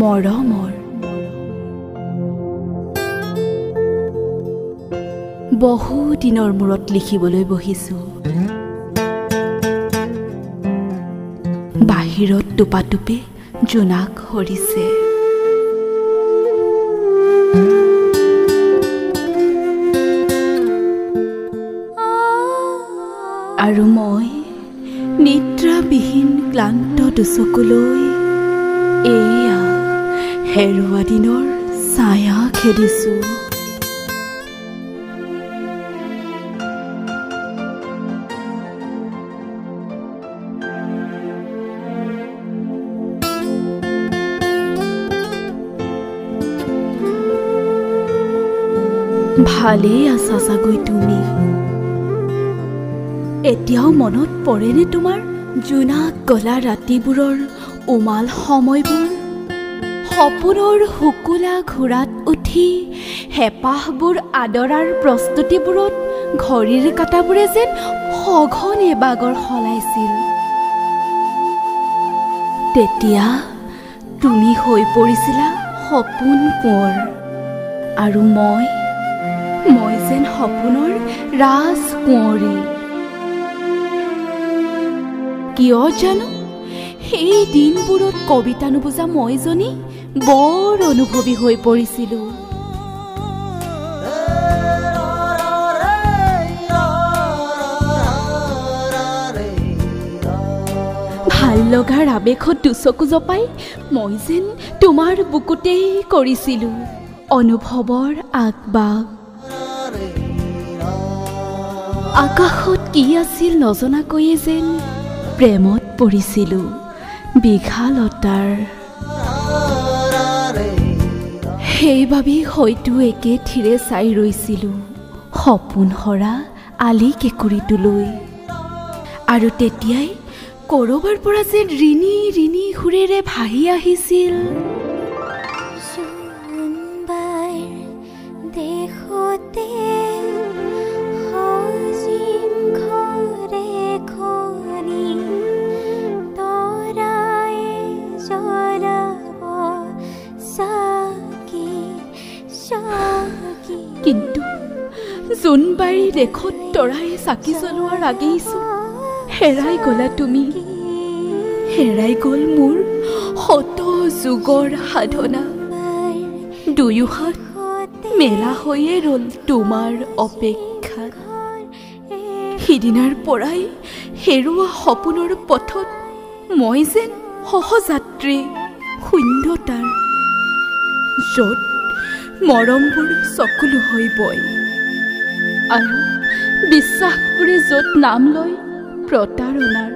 মৰমৰ বহু দিনৰ মূৰত লিখিবলৈ বহিছো। বাহিৰত টোপাটোপে জোনাক সৰিছে। আৰু মই নিদ্ৰাবিহীন ক্লান্ত দুচকুলৈ এয়া হেৰুৱা দিনৰ ছায়া খেদিছো। ভালেই আছা চাগৈ তুমি? এতিয়াও মনত পৰেনে তোমাৰ জোনাক গলা ৰাতিবোৰৰ উমাল সময়বোৰ? সপোনৰ শুকুলা ঘোঁৰাত উঠি হেঁপাহবোৰ আদৰাৰ প্ৰস্তুতিবোৰত ঘড়ীৰ কাঁটাবোৰে যেন সঘনে বাগৰ সলাইছিল। তেতিয়া তুমি হৈ পৰিছিলা সপোন কোঁৱৰ, আৰু মই যেন সপোনৰ ৰাজকুঁৱৰী। কিয় জানো সেই দিনবোৰত কবিতা নুবুজা মইজনী বৰ অনুভৱী হৈ পৰিছিলো। ভাল লগাৰ আৱেশত দুচকু জপাই মই যেন তোমাৰ বুকুতেই কৰিছিলো অনুভৱৰ আগবাগ। আকাশত কি আছিল নজনাকৈয়ে যেন প্ৰেমত পৰিছিলো বিঘালতাৰ। সেইবাবেই হয়তো একে থিৰে চাই ৰৈছিলো সপোন সৰা আলি কেঁকুৰিটোলৈ। আৰু তেতিয়াই কৰবাৰ পৰা যেন ৰিণি ৰিণি সুৰেৰে ভাহি আহিছিল কিন্তু জোনবাৰী লেখত তৰাই চাকি জ্বলোৱাৰ আগেইছো হেৰাই গলা তুমি। হেৰাই গল মোৰ শত যুগৰ সাধনা। দুয়ো হাত মেলা হৈয়ে ৰল তোমাৰ অপেক্ষাত। সিদিনাৰ পৰাই হেৰুৱা সপোনৰ পথত মই যেন সহযাত্ৰী শূন্যতাৰ, য'ত মৰমবোৰ চকুলো হৈ বয় আৰু বিশ্বাসবোৰে য'ত নাম লয় প্ৰতাৰণাৰ।